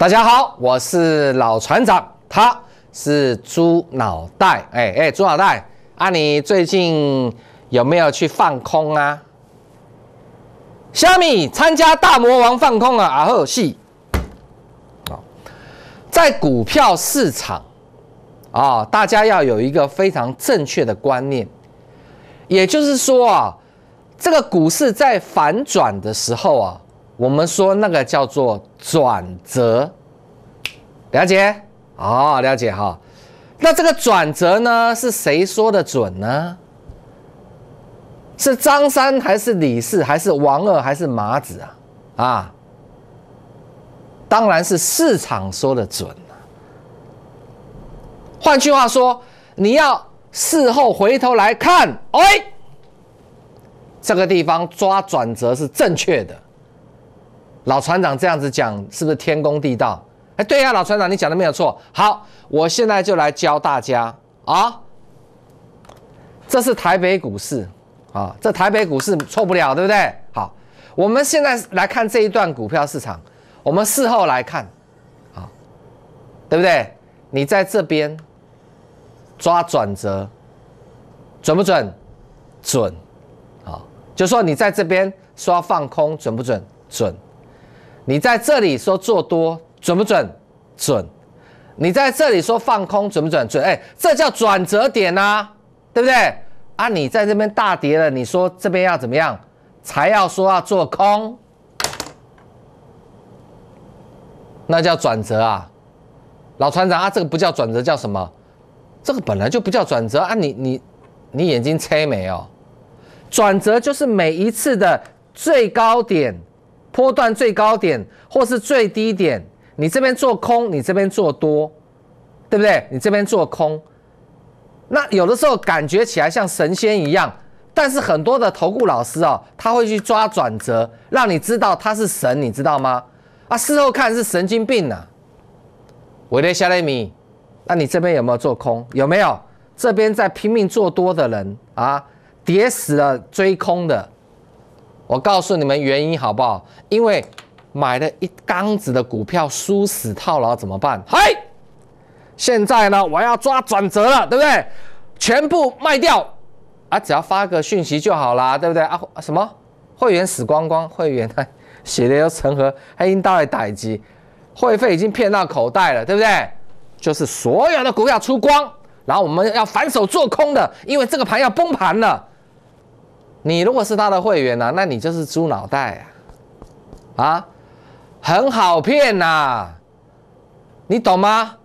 大家好，我是老船长，他是猪脑袋。猪脑袋啊，你最近有没有去放空啊？虾米参加大魔王放空啊？啊呵，是。在股票市场啊，大家要有一个非常正确的观念，也就是说啊，这个股市在反转的时候啊，我们说那个叫做转折，了解？哦，了解哈。那这个转折呢，是谁说的准呢？是张三还是李四还是王二还是麻子啊？啊，当然是市场说的准啊。换句话说，你要事后回头来看，这个地方抓转折是正确的。老船长这样子讲，是不是天公地道？对呀，老船长，你讲的没有错。好，我现在就来教大家啊。这是台北股市啊，这台北股市错不了，对不对？好，我们现在来看这一段股票市场，我们事后来看，啊，对不对？你在这边抓转折，准不准？准。啊，就说你在这边说要放空，准不准？准。你在这里说做多，准不准？准。你在这里说放空，准不准？准。这叫转折点啊，对不对？啊，你在这边大跌了，你说这边要怎么样？才要说要做空，那叫转折啊。老船长啊，这个不叫转折，叫什么？这个本来就不叫转折啊！你眼睛猜没有？转折就是每一次的最高点、波段最高点或是最低点，你这边做空，你这边做多，对不对？你这边做空，那有的时候感觉起来像神仙一样，但是很多的投顾老师哦，他会去抓转折，让你知道他是神，你知道吗？啊，事后看是神经病啊！我的夏雷米，那你这边有没有做空？有没有？这边在拼命做多的人啊，跌死了追空的。我告诉你们原因好不好？因为买了一缸子的股票，输死套牢怎么办？嗨，现在呢，我要抓转折了，对不对？全部卖掉啊，只要发个讯息就好啦，对不对啊？什么会员死光光，会员他写的又成盒，还应到来逮鸡。会费已经骗到口袋了，对不对？就是所有的股票出光，然后我们要反手做空的，因为这个盘要崩盘了。你如果是他的会员啊，那你就是猪脑袋啊，很好骗呐，你懂吗？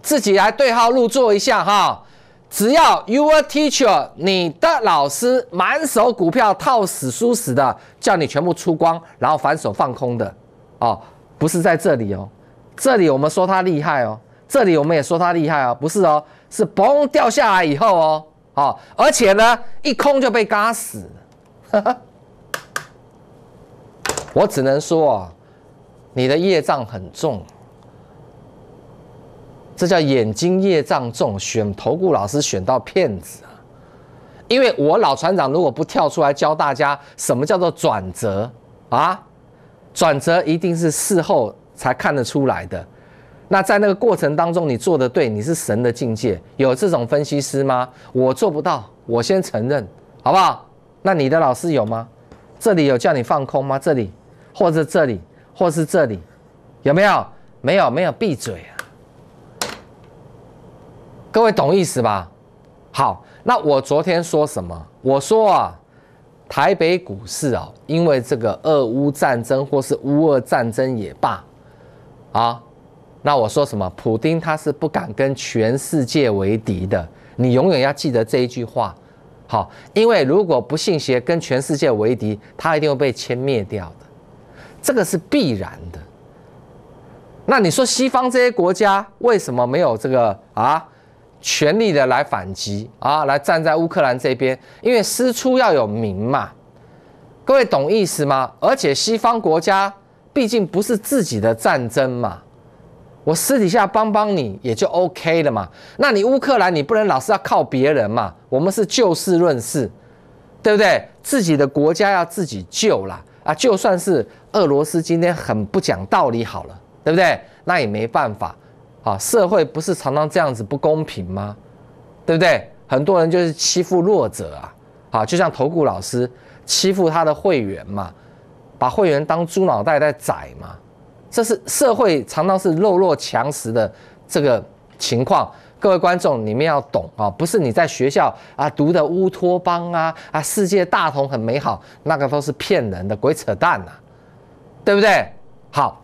自己来对号入座一下哈。只要 your teacher 你的老师满手股票套死输死的，叫你全部出光，然后反手放空的哦。不是在这里哦，这里我们说他厉害哦，这里我们也说他厉害哦，不是哦，是嘣掉下来以后哦，而且呢，一空就被嘎死了。我只能说啊，你的业障很重，这叫眼睛业障重，选投顾老师选到骗子啊！因为我老船长如果不跳出来教大家什么叫做转折啊？转折一定是事后才看得出来的。那在那个过程当中，你做的对，你是神的境界。有这种分析师吗？我做不到，我先承认，好不好？那你的老师有吗？这里有叫你放空吗？这里，或者这里，或是这里，有没有？没有，没有，闭嘴啊！各位懂意思吧？好，那我昨天说什么？我说啊。台北股市啊，因为这个俄乌战争或是乌俄战争也罢，啊，那我说什么？普丁他是不敢跟全世界为敌的，你永远要记得这一句话。好，因为如果不信邪跟全世界为敌，他一定会被歼灭掉的，这个是必然的。那你说西方这些国家为什么没有这个啊？全力的来反击啊，来站在乌克兰这边，因为师出要有名嘛，各位懂意思吗？而且西方国家毕竟不是自己的战争嘛，我私底下帮帮你也就 OK 了嘛。那你乌克兰你不能老是要靠别人嘛，我们是就事论事，对不对？自己的国家要自己救啦啊！就算是俄罗斯今天很不讲道理好了，对不对？那也没办法啊。社会不是常常这样子不公平吗？对不对？很多人就是欺负弱者啊，啊，就像投顾老师欺负他的会员嘛，把会员当猪脑袋在宰嘛。这是社会常常是弱肉强食的这个情况。各位观众，你们要懂啊，不是你在学校啊读的乌托邦啊，世界大同很美好，那个都是骗人的，鬼扯淡啊，对不对？好，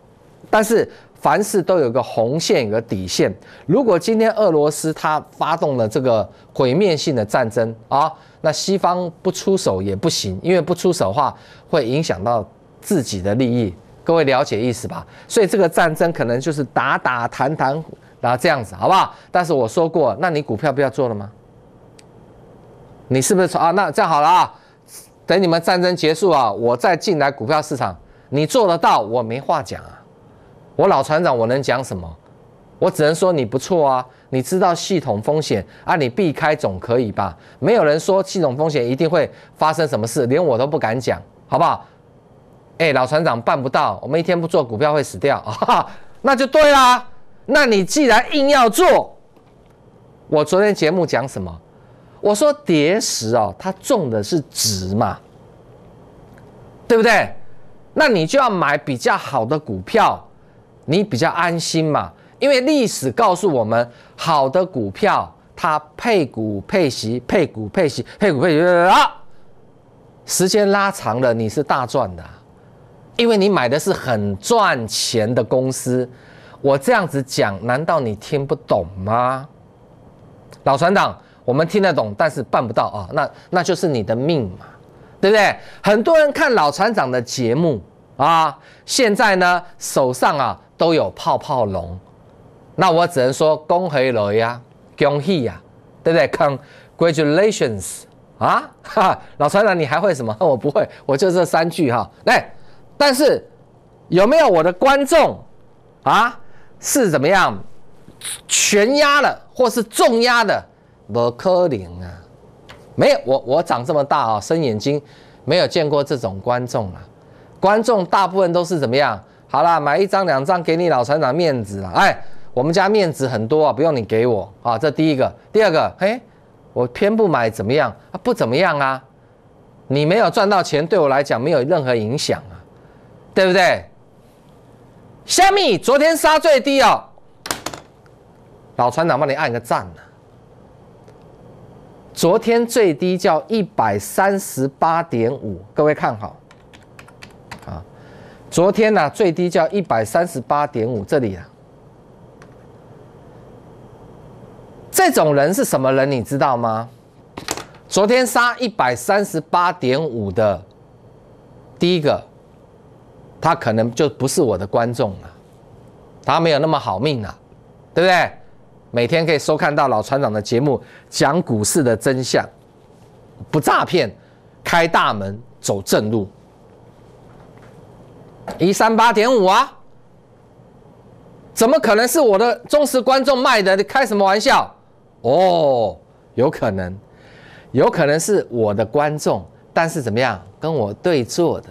但是凡事都有个红线，有个底线。如果今天俄罗斯他发动了这个毁灭性的战争啊，那西方不出手也不行，因为不出手的话会影响到自己的利益。各位了解意思吧？所以这个战争可能就是打打谈谈，然后这样子，好不好？但是我说过，那你股票不要做了吗？你是不是啊？那这样好了啊，等你们战争结束啊，我再进来股票市场，你做得到，我没话讲啊。我老船长，我能讲什么？我只能说你不错啊，你知道系统风险啊，你避开总可以吧？没有人说系统风险一定会发生什么事，连我都不敢讲，好不好？老船长办不到，我们一天不做股票会死掉啊，那就对啦。那你既然硬要做，我昨天节目讲什么？我说跌时哦，它重的是值嘛，对不对？那你就要买比较好的股票，你比较安心嘛。因为历史告诉我们，好的股票它配股配息，配股配息，配股配息啊，时间拉长了你是大赚的。因为你买的是很赚钱的公司，我这样子讲，难道你听不懂吗？老船长，我们听得懂，但是办不到啊，那就是你的命嘛，对不对？很多人看老船长的节目啊，现在呢手上啊都有泡泡龙，那我只能说恭喜你呀，恭喜呀，对不对 ？Congratulations 啊，哈，老船长你还会什么？我不会，我就这3句哈，来。但是有没有我的观众啊是怎么样全压了或是重压的？不可能啊，没有我长这么大啊，生眼睛没有见过这种观众啊。观众大部分都是怎么样？好啦，买1张2张给你老船长面子啦。我们家面子很多啊，不用你给我啊。这第一个，第二个，我偏不买怎么样？不怎么样啊。你没有赚到钱，对我来讲没有任何影响啊。对不对？虾米昨天杀最低哦，老船长帮你按个赞呢。昨天最低叫138.5，各位看好啊。昨天呢、最低叫138.5，这里啊。这种人是什么人？你知道吗？昨天杀138.5的，第一个。他可能就不是我的观众了，他没有那么好命啊，对不对？每天可以收看到老船长的节目，讲股市的真相，不诈骗，开大门走正路。138.5啊，怎么可能是我的忠实观众卖的？你开什么玩笑？哦，有可能是我的观众，但是怎么样，跟我对坐的。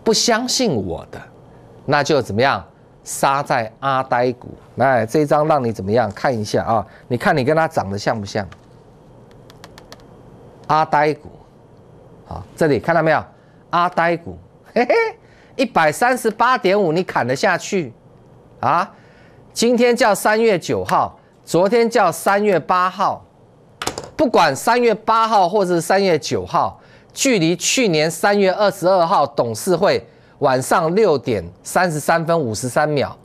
不相信我的，那就怎么样？杀在阿呆股。来，这一张让你怎么样？看一下啊，你看你跟他长得像不像？阿呆股，好，这里看到没有？阿呆股，嘿嘿，138.5，你砍得下去啊？今天叫3月9号，昨天叫3月8号，不管3月8号或者是3月9号。距离去年3月22号董事会晚上6点33分53秒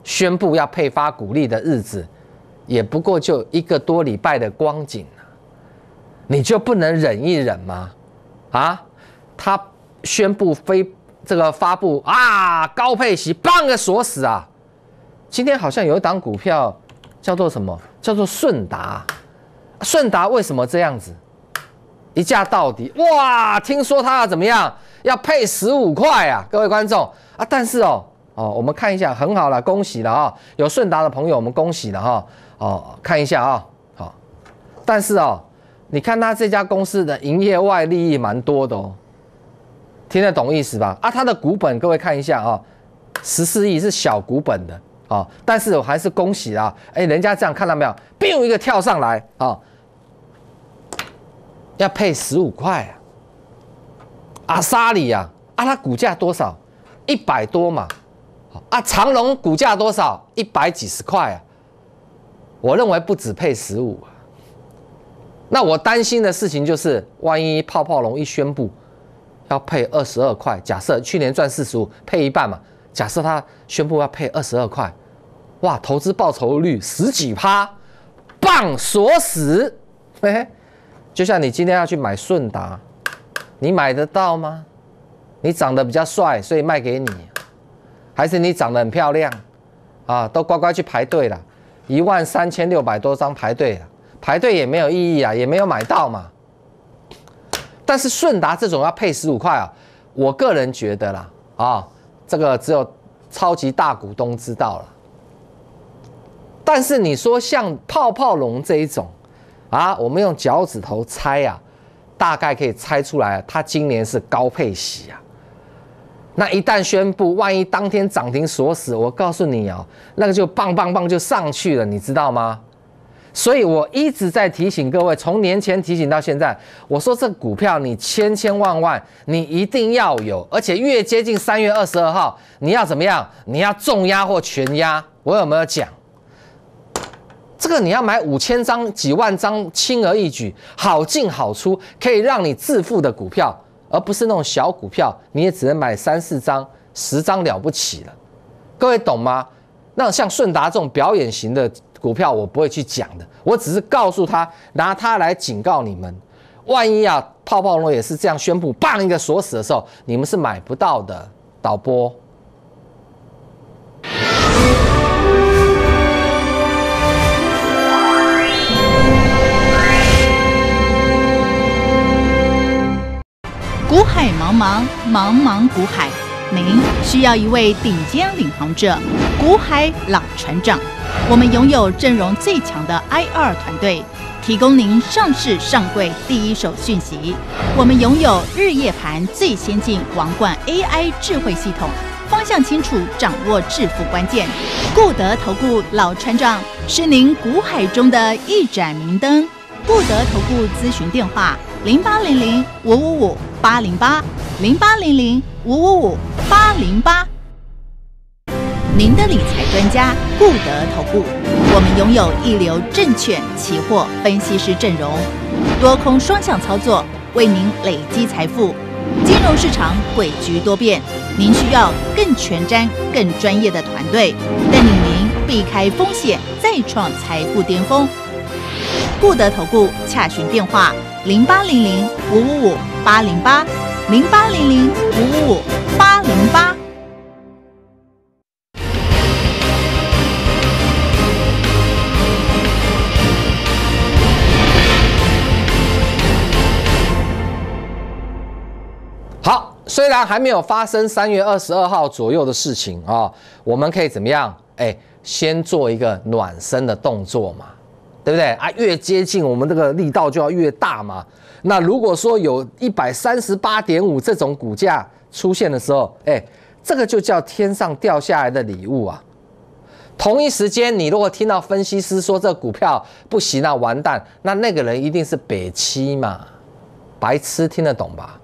宣布要配发股利的日子，也不过就1个多礼拜的光景啊，你就不能忍一忍吗？啊，他宣布发布啊高配息，棒个锁死啊！今天好像有一档股票叫做什么？叫做顺达。顺达为什么这样子？一价到底，哇！听说他要怎么样？要配15块啊，各位观众啊！但是我们看一下，很好了，恭喜了啊！有顺达的朋友，我们恭喜了哈！看一下啊，好。但是你看他这家公司的营业外利益蛮多的哦，听得懂意思吧？啊，它的股本各位看一下啊，14亿是小股本的啊，但是我还是恭喜啊，哎，人家这样看到没有，biu 一个跳上来啊，要配15块啊，阿萨里啊，它股价多少？100多嘛，啊，长荣股价多少？100几十块啊，我认为不止配15啊。那我担心的事情就是，万一泡泡龙一宣布要配22块，假设去年赚45，配一半嘛，假设他宣布要配22块，哇，投资报酬率10几%，棒锁死，嘿嘿，就像你今天要去买顺达，你买得到吗？你长得比较帅，所以卖给你，还是你长得很漂亮啊？都乖乖去排队了，13600多张排队了。排队也没有意义啊，也没有买到嘛。但是顺达这种要配15块啊，我个人觉得啦，啊，这个只有超级大股东知道了。但是你说像泡泡龙这一种啊，我们用脚趾头猜啊，大概可以猜出来，它今年是高配息啊。那一旦宣布，万一当天涨停锁死，我告诉你哦，那个就棒棒棒就上去了，你知道吗？所以我一直在提醒各位，从年前提醒到现在，我说这股票你千万你一定要有，而且越接近3月22号，你要怎么样？你要重压或全压，我有没有讲？这个你要买5000张、几万张，轻而易举，好进好出，可以让你致富的股票，而不是那种小股票，你也只能买3、4张、10张了不起了。各位懂吗？那像顺达这种表演型的股票，我不会去讲的，我只是告诉他，拿它来警告你们，万一啊泡泡龙也是这样宣布，棒一个锁死的时候，你们是买不到的。导播，股海茫茫，茫茫股海，您需要一位顶尖领航者，股海老船长。我们拥有阵容最强的 IR 团队，提供您上市上柜第一手讯息。我们拥有日夜盘最先进王冠 AI 智慧系统，方向清楚，掌握致富关键。固德投顾老船长是您股海中的一盏明灯。固德投顾咨询电话：0800-555-808，0800-555-808。您的理财专家固德投顾，我们拥有一流证券、期货分析师阵容，多空双向操作，为您累积财富。金融市场诡谲多变，您需要更全瞻、更专业的团队，带领您避开风险，再创财富巅峰。固德投顾洽询电话：0800-555-808，0800-555-808。好，虽然还没有发生3月22号左右的事情啊，我们可以怎么样？先做一个暖身的动作嘛，对不对啊？越接近我们这个力道就要越大嘛。那如果说有138.5这种股价出现的时候，这个就叫天上掉下来的礼物啊。同一时间，你如果听到分析师说这股票不行啊，完蛋，那个人一定是北七嘛，白痴听得懂吧？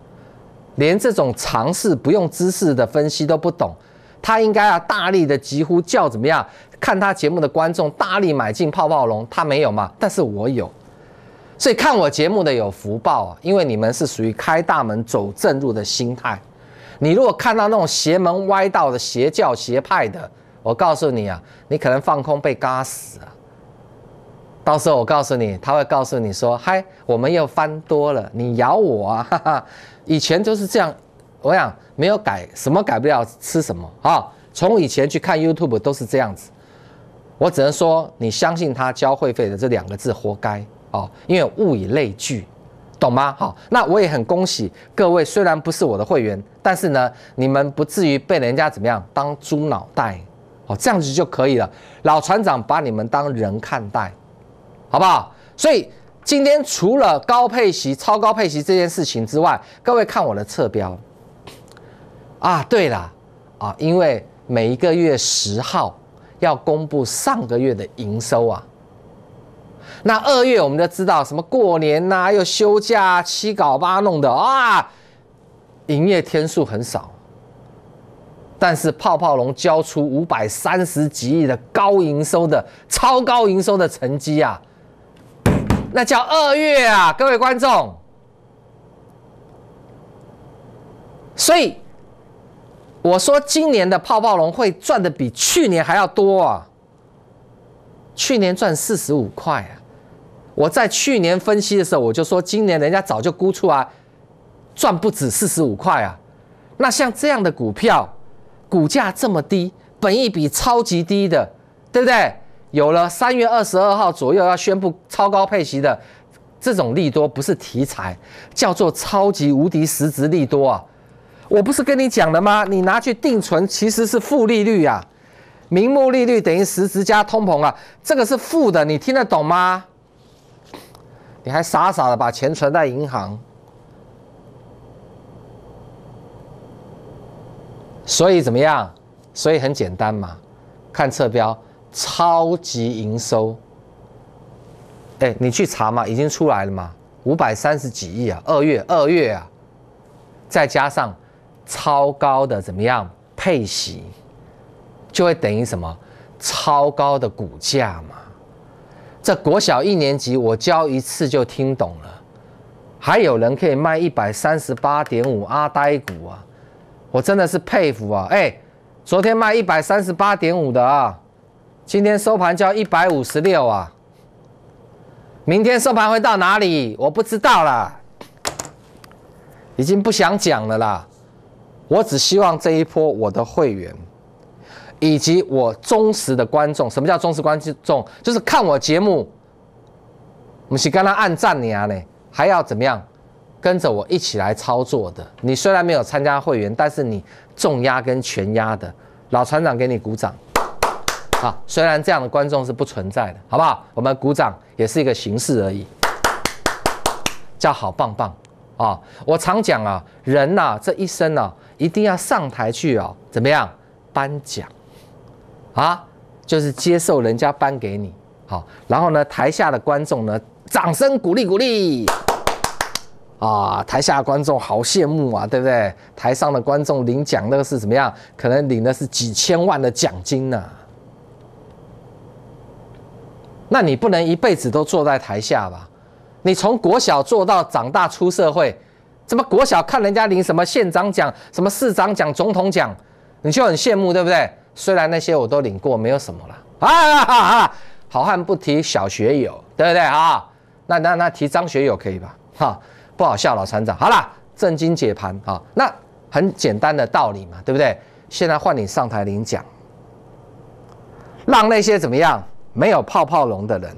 连这种常识不用知识的分析都不懂，他应该要大力的疾呼叫怎么样？看他节目的观众大力买进泡泡龙，他没有嘛？但是我有，所以看我节目的有福报啊，因为你们是属于开大门走正路的心态。你如果看到那种邪门歪道的邪教邪派的，我告诉你啊，你可能放空被嘎死啊。到时候我告诉你，他会告诉你说：“嗨，我们又翻多了，你咬我啊！”哈哈，以前就是这样，我想没有改，什么改不了，吃什么啊？从以前去看 YouTube 都是这样子。我只能说，你相信他交会费的这2个字，活该哦，因为物以类聚，懂吗？好，那我也很恭喜各位，虽然不是我的会员，但是呢，你们不至于被人家怎么样当猪脑袋哦，这样子就可以了。老船长把你们当人看待。好不好？所以今天除了高配息、超高配息这件事情之外，各位看我的侧标啊。对了啊，因为每一个月10号要公布上个月的营收啊。那2月我们就知道什么过年呐、又休假、七搞八弄的啊，营业天数很少。但是泡泡龙交出530几亿的高营收的超高营收的成绩啊，那叫2月啊，各位观众。所以我说今年的泡泡龙会赚的比去年还要多啊！去年赚45块啊！我在去年分析的时候，我就说今年人家早就估出来赚不止45块啊！那像这样的股票，股价这么低，本益比超级低的，对不对？有了3月22号左右要宣布超高配息的这种利多，不是题材，叫做超级无敌实质利多啊！我不是跟你讲了吗？你拿去定存其实是负利率啊，名目利率等于实质加通膨啊，这个是负的，你听得懂吗？你还傻傻的把钱存在银行，所以怎么样？所以很简单嘛，看侧标，超级营收，你去查嘛，已经出来了嘛，530几亿啊，2月啊，再加上超高的怎么样配息，就会等于什么？超高的股价嘛。这国小1年级我教一次就听懂了，还有人可以卖138.5阿呆股啊，我真的是佩服啊！昨天卖138.5的啊，今天收盘就要156啊，明天收盘会到哪里？我不知道啦，已经不想讲了啦。我只希望这一波我的会员以及我忠实的观众，什么叫忠实观众？就是看我节目，不是跟他按赞你啊呢，还要怎么样跟着我一起来操作的。你虽然没有参加会员，但是你重压跟全压的，老船长给你鼓掌。啊，虽然这样的观众是不存在的，好不好？我们鼓掌也是一个形式而已，叫好棒棒啊！我常讲啊，人呐、这一生啊，一定要上台去啊，怎么样颁奖？啊，就是接受人家颁给你，好，然后呢，台下的观众呢，掌声鼓励鼓励，啊，台下的观众好羡慕啊，对不对？台上的观众领奖那个是怎么样？可能领的是几千万的奖金呐、那你不能一辈子都坐在台下吧？你从国小做到长大出社会，怎么国小看人家领什么县长奖、什么市长奖、总统奖，你就很羡慕，对不对？虽然那些我都领过，没有什么了好汉不提小学友，对不对啊？那提张学友可以吧？哈，不好笑，老船长。好啦，正经解盘啊，那很简单的道理嘛，对不对？现在换你上台领奖，让那些怎么样没有泡泡龙的人，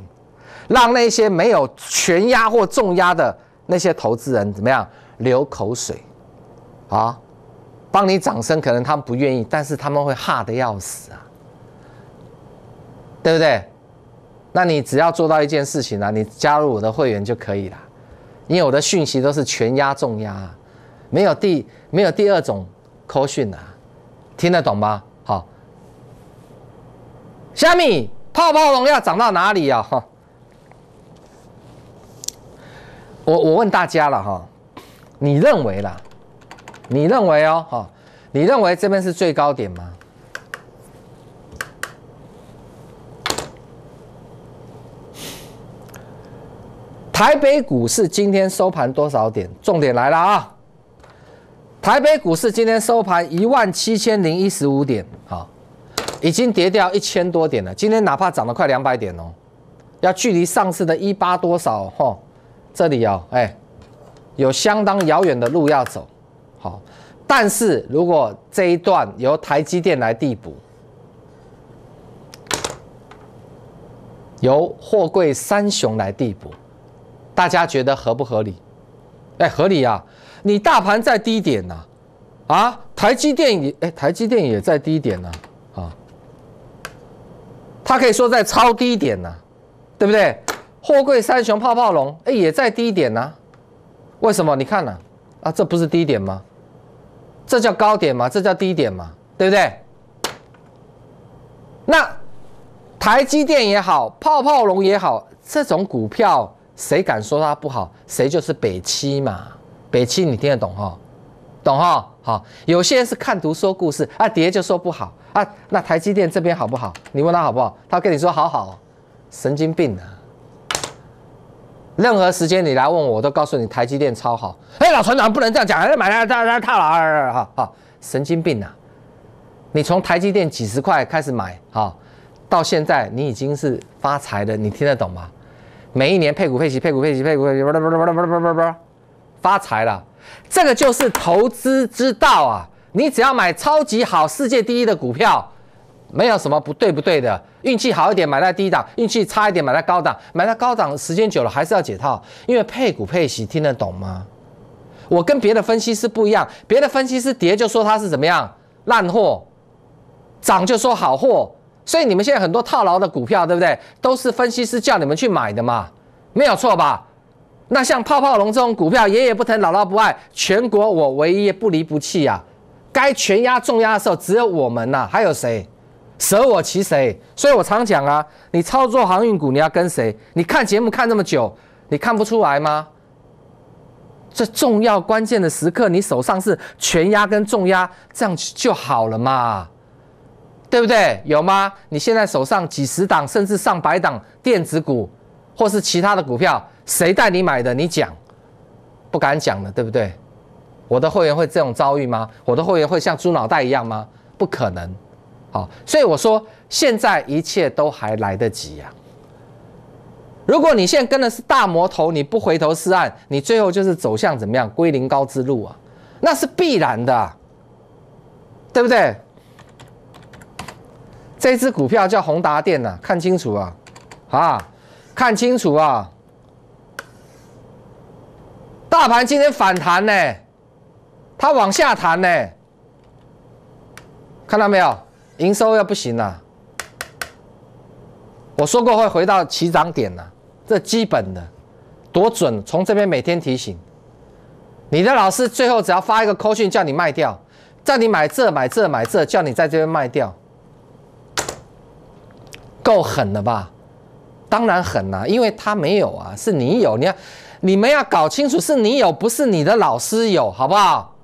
让那些没有全压或重压的那些投资人怎么样流口水啊？帮你掌声，可能他们不愿意，但是他们会哈得要死啊，对不对？那你只要做到一件事情啊，你加入我的会员就可以了，因为我的讯息都是全压重压，没有第二种扣讯啊，听得懂吗？好，虾米泡泡龙要涨到哪里啊？哈，我问大家了哈，你认为啦？你认为哦，哈，你认为这边是最高点吗？台北股市今天收盘多少点？重点来了啊！台北股市今天收盘17015点，好，已经跌掉1000多点了。今天哪怕涨了快200点哦，要距离上次的18多少？哈，这里哦，有相当遥远的路要走。好，但是如果这一段由台积电来递补，由货柜三雄来递补，大家觉得合不合理？合理啊！你大盘在低点呐、台积电也在低点呐、它可以说在超低点呐、对不对？货柜三雄泡泡龙，也在低点呐、为什么？你看这不是低点吗？这叫高点吗？这叫低点吗？对不对？那台积电也好，泡泡龙也好，这种股票谁敢说它不好？谁就是北七嘛。北七你听得懂哈？懂哈？好，有些人是看图说故事啊，跌就说不好啊。那台积电这边好不好？你问他好不好？他跟你说好好，神经病啊！任何时间你来问我，我都告诉你台积电超好。哎，老船长不能这样讲，买来套牢，哈，神经病啊！你从台积电几十块开始买，好，到现在你已经是发财了，你听得懂吗？每一年配股配息，发财了。这个就是投资之道啊！你只要买超级好、世界第一的股票，没有什么不对的。运气好一点买在低档，运气差一点买在高档。买在高档时间久了还是要解套，因为配股配息，听得懂吗？我跟别的分析师不一样，别的分析师跌就说它是怎么样烂货，涨就说好货。所以你们现在很多套牢的股票，对不对？都是分析师叫你们去买的嘛，没有错吧？那像泡泡龙这种股票，爷爷不疼姥姥不爱，全国我唯一不离不弃啊！该全压重压的时候，只有我们呐、还有谁？舍我其谁？所以我常讲啊，你操作航运股，你要跟谁？你看节目看那么久，你看不出来吗？这重要关键的时刻，你手上是全压跟重压，这样就好了嘛，对不对？有吗？你现在手上几十档甚至上百档电子股，或是其他的股票，谁带你买的？你讲，不敢讲了，对不对？我的会员会这种遭遇吗？我的会员会像猪脑袋一样吗？不可能。好，所以我说现在一切都还来得及呀、如果你现在跟的是大魔头，你不回头是岸，你最后就是走向怎么样归零高之路啊，那是必然的、啊，对不对？这支股票叫宏达电呐、啊，看清楚啊，看清楚啊！大盘今天反弹呢，它往下弹呢，看到没有？营收要不行了、啊。我说过会回到起涨点了、啊，这基本的，多准！从这边每天提醒你的老师，最后只要发一个扣讯叫你卖掉，叫你买这，叫你在这边卖掉，够狠了吧？当然狠啦、啊，因为他没有啊，是你有。你们要搞清楚，是你有，不是你的老师有，好不好？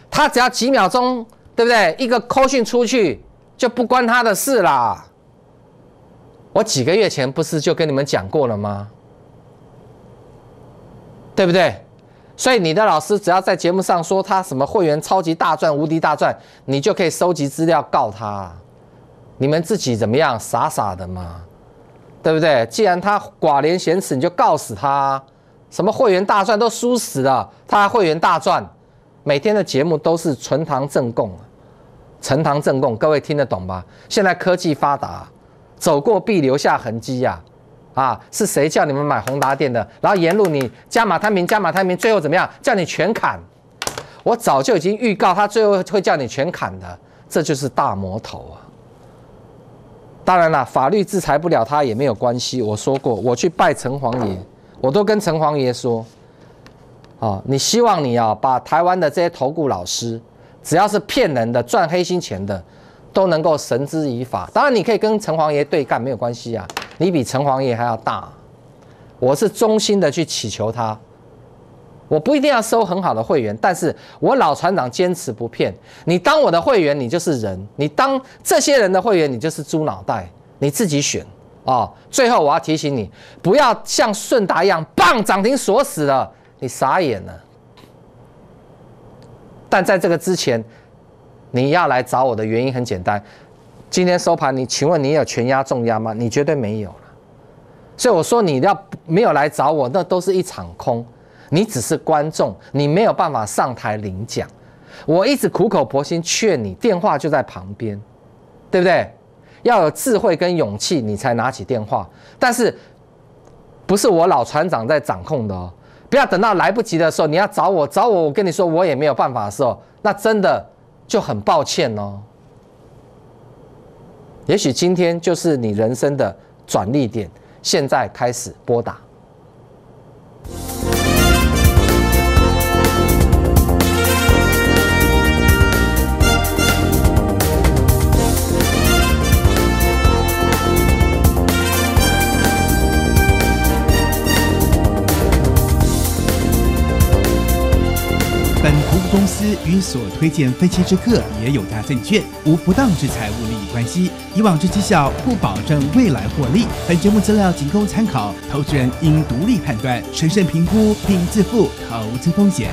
他只要几秒钟，对不对？一个扣讯出去。就不关他的事啦。我几个月前不是就跟你们讲过了吗？对不对？所以你的老师只要在节目上说他什么会员超级大赚、无敌大赚，你就可以收集资料告他。你们自己怎么样？傻傻的嘛，对不对？既然他寡廉鲜耻，你就告死他。什么会员大赚都输死了，他还会员大赚，每天的节目都是纯堂正供。呈堂证供，各位听得懂吧？现在科技发达，走过必留下痕迹呀、是谁叫你们买宏达电的？然后沿路你加码摊平，最后怎么样？叫你全砍。我早就已经预告，他最后会叫你全砍的，这就是大魔头啊！当然了，法律制裁不了他也没有关系。我说过，我去拜城隍爷，我都跟城隍爷说，你希望你把台湾的这些投顾老师。只要是骗人的、赚黑心钱的，都能够绳之以法。当然，你可以跟城隍爷对干，没有关系啊，你比城隍爷还要大。我是衷心的去祈求他，我不一定要收很好的会员，但是我老船长坚持不骗。你当我的会员，你就是人；你当这些人的会员，你就是猪脑袋，你自己选哦。最后我要提醒你，不要像顺达一样，棒涨停锁死了，你傻眼了。但在这个之前，你要来找我的原因很简单。今天收盘，请问你有全压重压吗？你绝对没有了。所以我说你要没有来找我，那都是一场空。你只是观众，你没有办法上台领奖。我一直苦口婆心劝你，电话就在旁边，对不对？要有智慧跟勇气，你才拿起电话。但是不是我老船长在掌控的哦。不要等到来不及的时候，你要找我，我跟你说我也没有办法的时候，那真的就很抱歉哦。也许今天就是你人生的转捩点，现在开始拨打。公司与所推荐分期之客也有大证券，无不当之财务利益关系。以往之绩效不保证未来获利。本节目资料仅供参考，投资人应独立判断、审慎评估并自负投资风险。